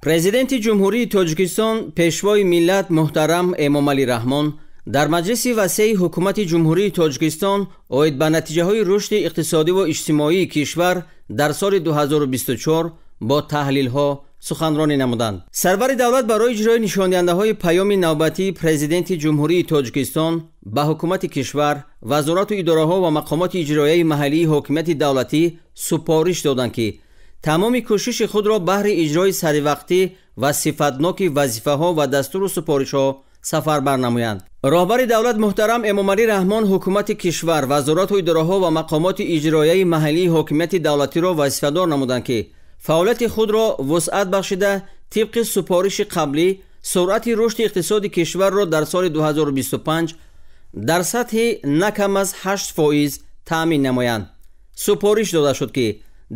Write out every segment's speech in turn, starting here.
президенти ҷумҳурии Тоҷикистон пешвои миллат муҳтарам Эмомалӣ Раҳмон дар маҷлиси васеъи ҳукумати ҷумҳурии Тоҷикистон оид ба натиҷаҳои рушди иқтисодиву иҷтимоии кишвар дар соли 2024 бо таҳлилҳо суханронӣ намуданд. Сарвари давлат барои иҷрои нишондиҳандаҳои паёми навбатии президенти ҷумҳурии Тоҷикистон ба ҳукумати кишвар, вазорату идораҳо ва мақомоти иҷроияи маҳаллии ҳокимияти давлатӣ супориш доданд ки тамоми кӯшиши худро баҳри иҷрои саривақтӣ ва сифатноки вазифаҳо ва дастуру супоришҳо сафарбар намоянд. роҳбари давлат муҳтарам Эмомалӣ Раҳмон ҳукумати кишвар, вазорату идораҳо ва мақомоти иҷроияи маҳаллии ҳокимияти давлатиро вазифадор намуданд ки фаъолияти худро вусъат бахшида тибқи супориши қаблӣ суръати рушди иқтисоди кишварро дар соли 2025 дар сатҳи на кам аз 8% таъмин намоянд. супориш дода шуд ки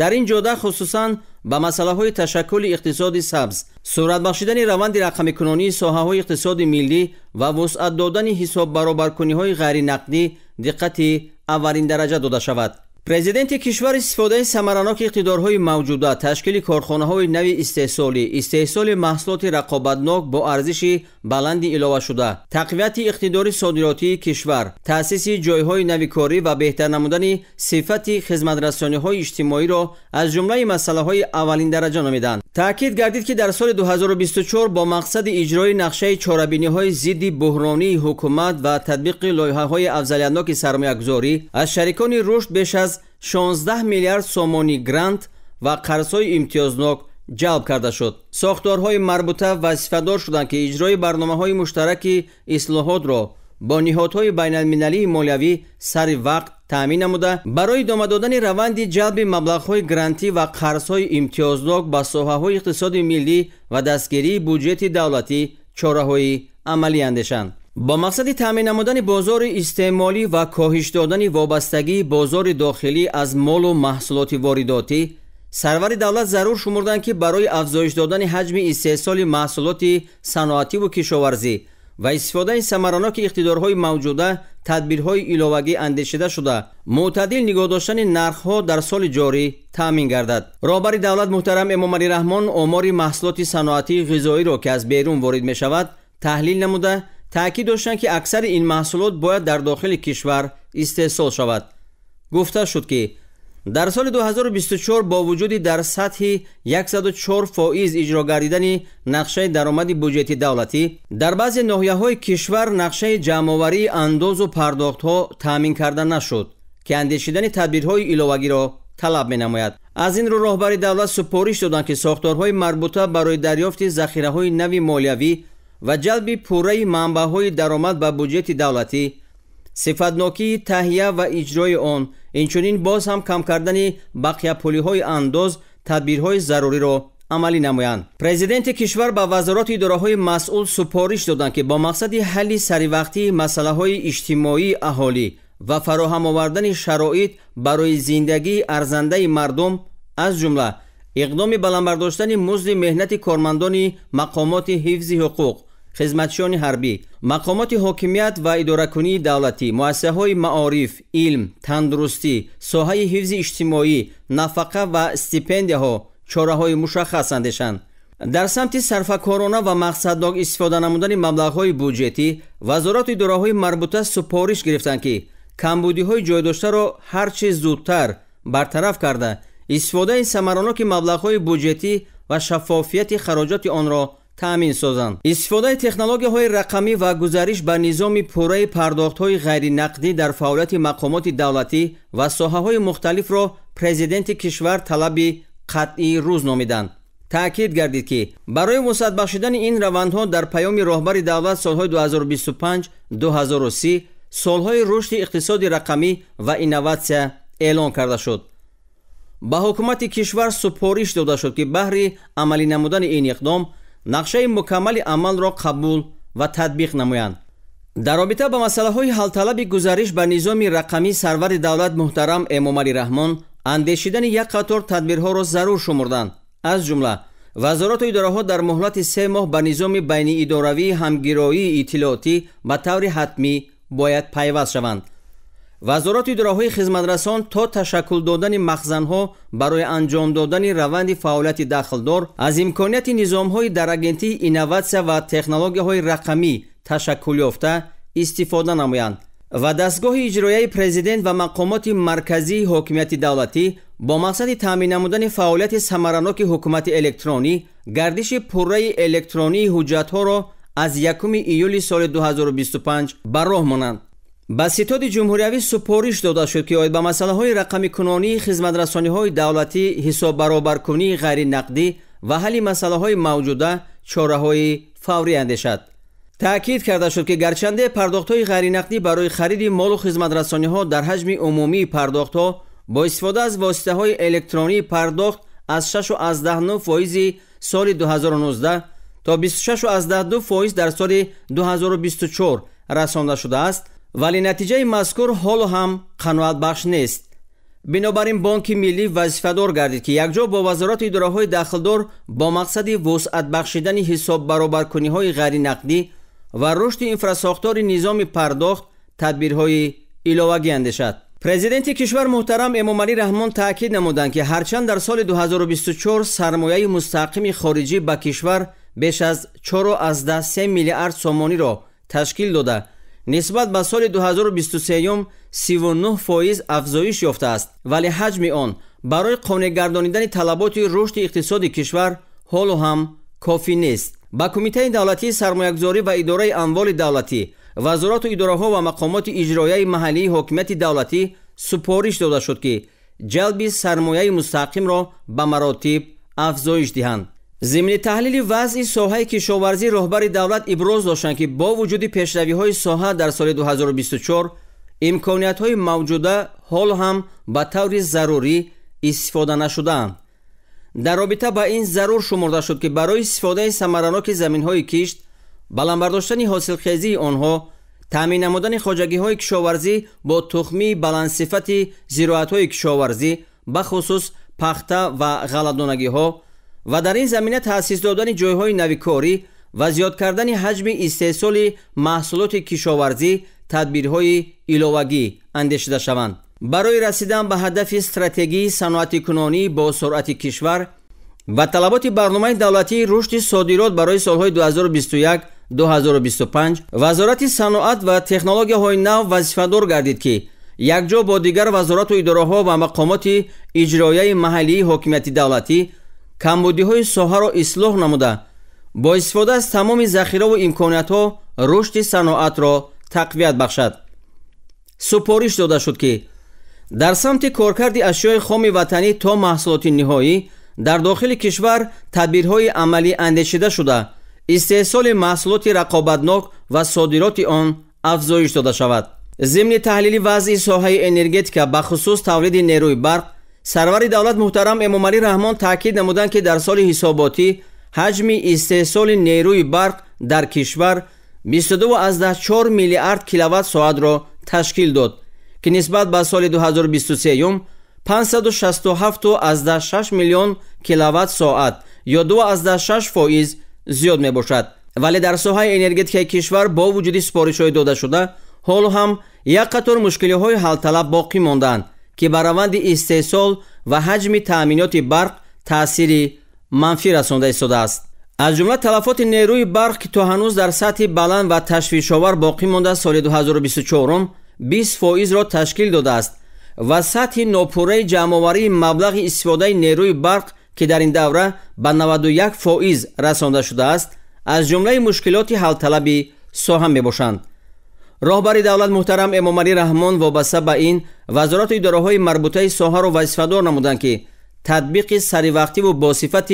дар ин ҷода хусусан ба масъалаҳои ташаккули иқтисоди сабз, сурат бахшидани раванди рақамикунонии соҳаҳои иқтисоди миллӣ ва вусъат додани ҳисоббаробаркуниҳои ғайринақдӣ диққати аввалин дараҷа дода шавад. президенти кишвар истифодаи самараноки иқтидорҳои мавҷуда, ташкили корхонаҳои нави истеҳсоли маҳсулоти рақобатнок бо арзиши баланди иловашуда, тақвияти иқтидори содиротии кишвар, таъсиси ҷойҳои нави корӣ ва беҳтар намудани сифати хизматрасониҳои иҷтимоиро аз ҷумлаи масъалаҳои аввалиндараҷа номиданд. таъкид гардид ки дар соли 2024 бо мақсади иҷрои нақшаи чорабиниҳои зидди буҳронии ҳукумат ва татбиқи лоиҳаҳои афзалиятноки сармоягузорӣ аз шарикони рушд беш аз 16 миллиард сомонӣ грант ва қарзҳои имтиёзнок ҷалб карда шуд. сохторҳои марбута вазифадор шуданд ки иҷрои барномаҳои муштараки ислоҳотро бо ниҳодҳои байналмилалии молиявӣ сари вақт таъмин намуда, барои идома додани раванди ҷалби маблағҳои грантӣ ва қарзҳои имтиёзнок ба соҳаҳои иқтисоди миллӣ ва дастгирии буҷети давлатӣ чораҳои амалӣ андешанд. با مقصد تامین نمودن بازار استعمالی و کاهش دادن وابستگی بازار داخلی از مال و محصولات وارداتی، سرور دولت ضرور شمردند که برای افزایش دادن حجم استحصال محصولات صنعتی و کشاورزی و استفاده ثمراناک اقتدارهای موجوده تدبیرهای علاوه‌ای اندیشیده شده معتدل نگاه داشتن نرخ‌ها در سال جاری تامین گردد. رهبر دولت محترم امامعلی رحمان آمار محصولات صنعتی غذایی را که از بیرون وارد می‌شود تحلیل نموده تأکید داشتند که اکثر این محصولات باید در داخل کشور استحصال شود. گفته شد که در سال 2024 با وجود در سطح 104% اجرا گردیدن نقشه درآمد بودجه دولتی، در بعضی ناحیه‌های کشور نقشه جمع‌آوری انداز و پرداخت‌ها تامین کرده نشد که اندیشیدن تدبیرهای علاوه‌ای را طلب می‌نماید. از این رو رهبر دولت سپارش دادند که ساختارهای مربوطه برای دریافت ذخیره‌های نوی مالیوی و جلب پوره منبع‌های درآمد به بودجه دولتی، صفتناکی تهیه و اجرای آن، اینچنین باز هم کم کردن بقیه پولی‌های انداز تدبیرهای ضروری را عملی نمایند. پرزیدنت کشور با وزارات اداره‌های مسئول سپارش دادند که با مقصد حل سریع مسائل اجتماعی اهالی و فراهم آوردن شرایط برای زندگی ارزنده مردم، از جمله اقدام بلند برداشتن مزد مهنت کارمندان مقامات حفظ حقوق، خدمتچیان حربی، مقامات حاکمیت و اداره‌کنی دولتی، مؤسسه‌های معارف، علم، تندرستی، ساحه حفظ اجتماعی، نفقه و استیپندی‌ها چاره‌های مشخص اندیشند. در سمت صرفه‌کارانه و مقصدناک استفاده نمودن مبلغ‌های بودجتی، وزارت اداره‌های مربوطه سپارش گرفتند که کمبودی‌های جایداشته را هر چه زودتر برطرف کرده استفاده ثمراناک مبلغ‌های بودجتی و شفافیت خراجات آن را تأمین سازند. استفاده تکنولوژی‌های رقمی و گزارش به نظام پوره پرداخت‌های غیر نقدی در فعالیت مقامات دولتی و ساحه‌های مختلف را پرزیدنت کشور طلب قطعی روز نامیدند. تأکید گردید که برای وسعت بخشیدن این روندها در پیام راهبر دولت سال‌های 2025-2030 سال‌های رشد اقتصاد رقمی و اینوواسیون اعلان کرده شد. با حکومت کشور سپارش داده شد که بهر عملی نمودن این اقدام نقشه مکمل عمل را قبول و تطبیق نمایند. در رابطه با مسائل حل طلب گزارش به نظام رقمی سرور دولت محترم امامعلی رحمان اندیشیدن یک قطار تدبیرها را ضرور شمردند. از جمله وزارت و اداره‌ها در مهلت 3 ماه به نظام بین اداروی همگرایی اطلاعاتی به طور حتمی باید پیوست شوند. وزارت اداره‌های خدمترسان تا تشکل دادن مخزن‌ها برای انجام دادن روند فعالیت داخلدار از امکانات نظام‌های در آگنتی اینوواسیا و تکنولوژی‌های رقمی تشکل یافته استفاده نمایند و دستگاه اجرایی پرزیدنت و مقامات مرکزی حکومت دولتی با مقصد تامین نمودن فعالیت ثمرناک حکومت الکترونی گردش پره الکترونی حجت‌ها را از 1 ایول سال 2025 بر راه مانند. با ستاد جمهوری سپارش داده شد که به مسائل رقمی کنونی، خدمترسانی‌های دولتی، حساب برابرکنی غیر نقدی و حل مسائل موجوده چاره‌های فوری اندیشد. تأکید کرده شد که گرچنده پرداخت‌های غیر نقدی برای خرید مال و خدمترسانی‌ها در حجم عمومی پرداخت‌ها با استفاده از واسطه‌های الکترونی پرداخت از 6.9% سال 2019 تا 26.2% در سال 2024 رسانده شده است، ولی نتیجه مذکور حال هم قناعت بخش نیست. بنابراین بانک ملی وظیفه‌دار گردید که یکجا با وزارت اداره‌های داخلدار با مقصد وسعت بخشیدن حساب برابرکنی‌های غیر نقدی و رشد انفراساختار نظام پرداخت تدبیرهای علاوه‌ای اندیشد. پرزیدنت کشور محترم امامعلی رحمان تاکید نمودند که هرچند در سال 2024 سرمایه مستقیم خارجی به کشور بیش از 4.3 میلیارد سومانی را تشکیل داده، نسبت به سال 2023 39% افزایش یافته است، ولی حجم آن برای قانع گردانیدن طلبات رشد اقتصادی کشور حال هم کافی نیست. با کمیته دولتی سرمایه‌گذاری و اداره اموال دولتی، وزارت و اداره‌ها و مقامات اجرایی محلی حکومت دولتی سپارش داده شد که جلب سرمایه مستقیم را به مراتب افزایش دهند. ضمن تحلیل وضع ساحه کشاورزی، رهبر دولت ابراز داشتند که با وجود پیشروی‌های ساحه در سال 2024 امکانات‌های موجوده حال هم به طور ضروری استفاده نشده‌اند. در رابطه با این ضرور شمرده شد که برای استفاده ثمرناک زمین‌های کشت، بلند برداشتن حاصلخیزی آنها، تامین نمودن خواجگی‌های کشاورزی با تخمی بلندصفت زراعت‌های کشاورزی به خصوص پخته و غله‌دانگی‌ها و در این زمینه تأسیس دادن جایهای نویکاری و زیاد کردن حجم استحصال محصولات کشاورزی تدبیرهای علاوه‌ای اندیشیده شوند. برای رسیدن به هدف استراتژی صنعت کنونی با سرعت کشور و طلبات برنامه دولتی رشد صادرات برای سالهای 2021-2025 وزارت صنعت و تکنولوژی‌های نو وظیفه‌دار گردید که یکجا با دیگر وزارت و اداره‌ها و مقامات اجرایی محلی حکومت دولتی کمبودی‌های ساحه را اصلاح نموده با استفاده از تمام ذخیره و امکانات‌ها رشد صنعت را تقویت بخشد. سپارش داده شد که در سمت کارکرد اشیاء خام وطنی تا محصولات نهایی در داخل کشور تدبیرهای عملی اندیشیده شده استحصال محصولات رقابتناک و صادرات آن افزایش داده شود. ضمن تحلیل وضع ساحه انرژتیک به خصوص تولید نیروی برق، سرور دولت محترم امامعلی رحمان تاکید نمودند که در سال حساباتی حجم استحصال نیروی برق در کشور 22.4 میلیارد کیلووات ساعت را تشکیل داد که نسبت به سال 2023 567.6 میلیون کیلووات ساعت یا 2.6% زیاد می باشد. ولی در ساحه انرژتیک کشور با وجود سپارش‌های داده شده حال هم یک قطار مشکل‌های حل طلب باقی ماندند که بر روند استحصال و حجم تأمینات برق تأثیر منفی رسانده ایستاده است. از جمله تلفات نیروی برق که تا هنوز در سطح بلند و تشویش‌آور باقی مانده سال 2024 20% را تشکیل داده است و سطح ناپوره جمع‌آوری مبلغ استفاده نیروی برق که در این دوره به 91% رسانده شده است از جمله مشکلات حل طلبی ساحه می باشند. رهبر دولت محترم امامعلی رحمان وابسته به این وزارت و اداره‌های مربوطه ساحه را وظیفه‌دار نمودند که تطبیق سری وقتی و با صفت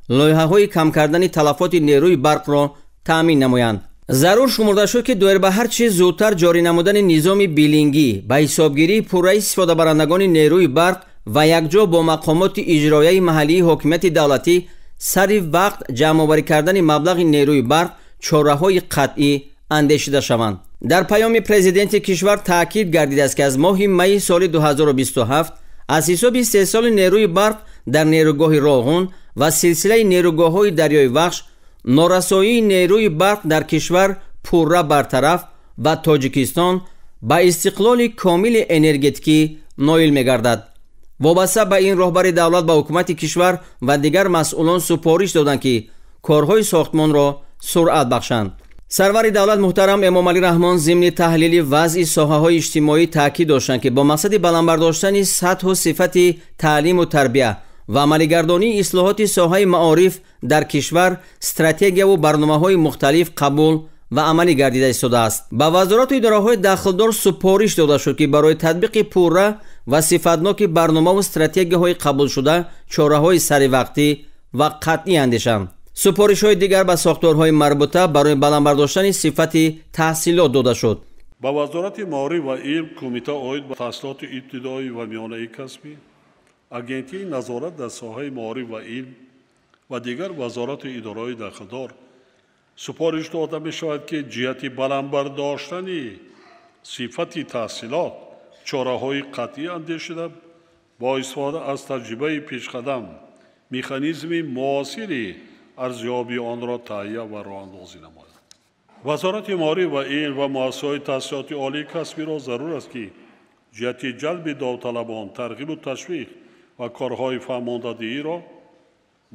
لایحه‌های کم کردن تلفات نیروی برق را تأمین نمایند. ضرور شمرده شد که دایر به هر چیز زودتر جاری نمودن نظام بیلینگی به حسابگیری پوره استفاده برندگان نیروی برق و یکجا با مقامات اجرایی محلی حکومت دولتی سری وقت جمع‌آوری کردن مبلغ نیروی برق چاره‌های قطعی اندیشیده شوند. در پیام پرزیدنت کشور تاکید گردیده است که از ماه می سال 2027 از حساب استحصال نیروی برق در نیروگاه راغون و سلسله نیروگاه‌های دریای وخش نارسایی نیروی برق در کشور پوره برطرف و تاجیکستان با استقلال کامل انرژتیکی نایل می‌گردد. وابسته به این رهبر دولت با حکومت کشور و دیگر مسئولان سپارش دادند که کارهای ساختمان را سرعت بخشند. سرور دولت محترم امام علی رحمان ضمن تحلیل وضع ساحه‌های اجتماعی تاکید داشتند که با مقصد بلند برداشتن سطح و صفت تعلیم و تربیت و عملی‌گردانی اصلاحات ساحه معارف در کشور استراتژی و برنامه‌های مختلف قبول و عملی گردیده ایستاده است. با وزارت و اداره‌های داخلدار سپارش داده شد که برای تطبیق پوره و صفتناک برنامه و استراتژی‌های قبول شده چاره‌های سریع و قطعی اندیشند. سپارش‌های دیگر به ساختارهای مربوطه برای بلند برداشتن صفت تحصیلات داده شد. با وزارت معارف و علم، کمیته عاید به تحصیلات ابتدایی و میانه کسبی، агентии назорат дар соҳаи маориф ва илм ва дигар вазорат ва идораҳои дахлдор супориш дода мешавад ки ҷиҳати баландбардоштани сифати таҳсилот чораҳои қатъӣ андешида бо истифода аз таҷрибаи пешқадам механизми муосири арзёбии онро таҳия ва роҳандозӣ намояд. вазорати маориф ва илм ва муассисаҳои таҳсилоти олии касбиро зарур аст ки ҷиҳати ҷалби довталабон тарғибу ташвиқ ва корҳои фаҳмондадиҳиро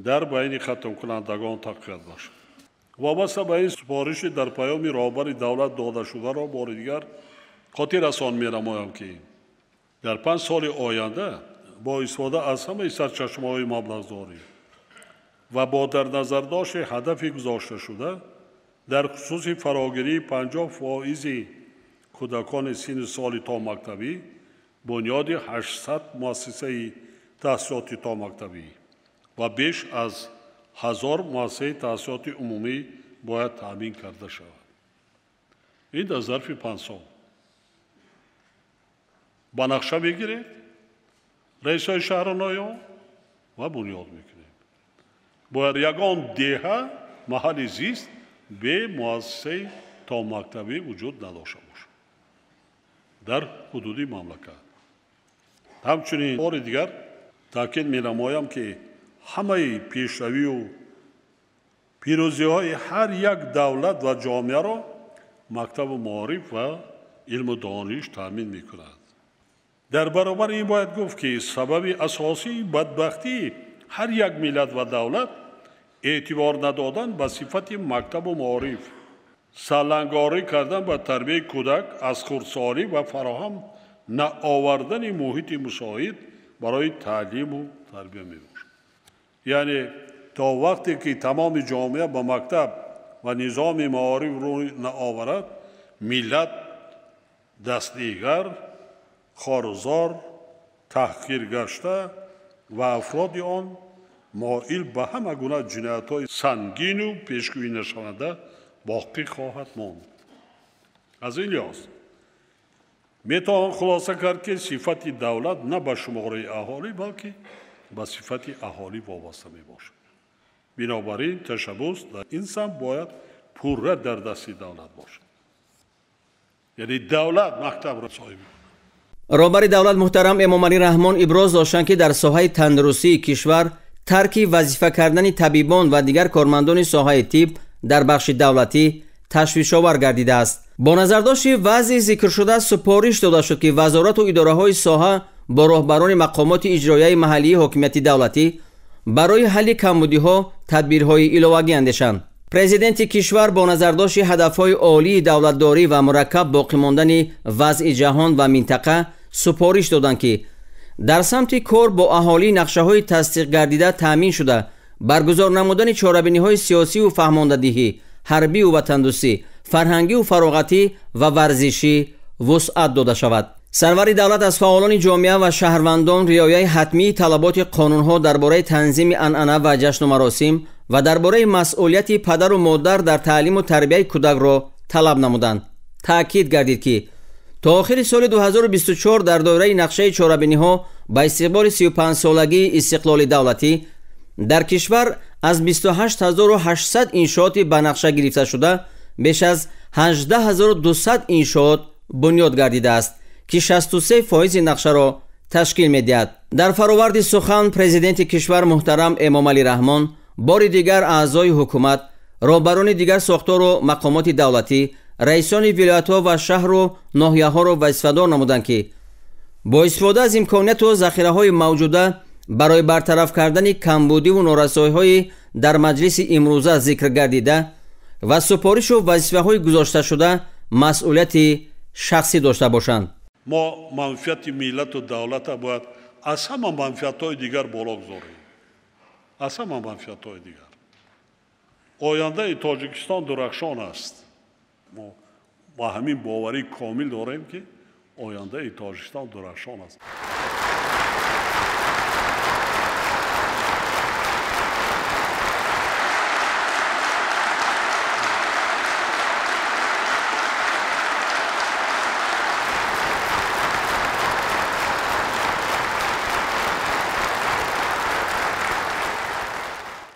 дар байни хатмкунандагон тақвият бахшад. вобаста ба ин супориши дар паёми роҳбари давлат додашударо бори дигар хотир расон менамоям ки дар 5 соли оянда бо истифода аз ҳамаи сарчашмаҳои маблағдорӣ ва бо дар назардошти ҳадафи гузошташуда дар хусуси фарогирии 50% кӯдакони синни соли томактабӣ бунёди 800 муассисаи таҳсилоти томактабӣ ва беш аз 1000 муассисаи таҳсилоти умумӣ бояд таъмин карда шавад. ин дар зарфи 5 сол. ба нақша мегиред, раисои шаҳрноён ва бунёд мекунед. бояд ягон деҳа маҳалли зист бе муассисаи томактабӣ вуҷуд надошта бошад дар ҳудуди мамлакат. ҳамчунин бори дигар таъкид менамоям ки ҳамаи пешравию пирӯзиҳои ҳар як давлат ва ҷомеаро мактабу маориф ва илму дониш таъмин мекунад. дар баробари ин бояд гуфт ки сабаби асосии бадбахтии ҳар як миллат ва давлат эътибор надодан ба сифати мактабу маориф, салангорӣ кардан ба тарбияи кӯдак аз хурдсолӣ ва фароҳам наовардани муҳити мусоид барои таълиму тарбия мебошад. яъне то вақте ки тамоми ҷомеа ба мактаб ва низоми маориф рӯй наоварад, миллат дастнигар, хорзор, таҳқиргашта ва афроди он моил ба ҳама гуна ҷиноятҳои сангину пешгӯинашаванда боқӣ хоҳад монд. аз ин лиҳоз метавон хулоса кард ки сифати давлат на ба шумораи аҳолӣ балки ба сифати аҳолӣ вобаста мебошад. бинобар ин ташаббус дар ин самт бояд пурра дар дасти давлат бошад. яъне давлат мактабро соҳиб. роҳбари давлат муҳтарам эмом алӣ раҳмон иброз доштанд ки дар соҳаи тандурустии кишвар тарки вазифа кардани табибон ва дигар кормандони соҳаи тиб дар бахши давлатӣ ташвишовар гардидааст. бо назардошти вазъи зикршуда супориш дода шуд ки вазорату идораҳои соҳа бо роҳбарони мақомоти иҷроияи маҳаллии ҳокимияти давлатӣ барои ҳалли камбудиҳо тадбирҳои иловагӣ андешанд. президенти кишвар бо назардошти ҳадафҳои олии давлатдорӣ ва мураккаб боқӣ мондани вазъи ҷаҳон ва минтақа супориш доданд ки дар самти кор бо аҳолии нақшаҳои тасдиқ гардида таъмин шуда баргузор намудани чорабиниҳои сиёсиву фаҳмондадиҳӣ, ҳарбиву ватандӯстӣ, фарҳангиву фароғатӣ ва варзишӣ вусъат дода шавад. сарвари давлат аз фаъолони ҷомеа ва шаҳрвандон риояи ҳатмии талаботи қонунҳо дар бораи танзими анъана ва ҷашну маросим ва дар бораи масъулияти падару модар дар таълиму тарбияи кӯдакро талаб намуданд. таъкид гардид ки то охири соли 2024 дар доираи нақшаи чорабиниҳо ба истиқболи 35-солагии истиқлоли давлатӣ дар кишвар аз 28800 иншооти ба нақша гирифта шуда беш аз 18200 иншоот бунёд гардидааст ки 63% нақшаро ташкил медиҳад. дар фароварди сухан президенти кишвар муҳтарам эмом алӣ раҳмон бори дигар аъзои ҳукумат, роҳбарони дигар сохтору мақомоти давлатӣ, раисони вилоятҳо ва шаҳру ноҳияҳоро вазифадор намуданд, ки бо истифода аз имконияту захираҳои мавҷуда барои бартараф кардани камбудиву норасоиҳои дар маҷлиси имрӯза зикр гардида ва супоришу вазифаҳои гузошташуда масъулияти шахсӣ дошта бошанд. мо манфиати миллату давлата бояд аз ҳама манфиатҳои дигар боло гузорем. аз ҳама манфиатҳои дигар ояндаи тоҷикистон дурахшон аст. мо ба ҳамин боварӣ комил дорем, ки ояндаи тоҷикистон дурахшон аст.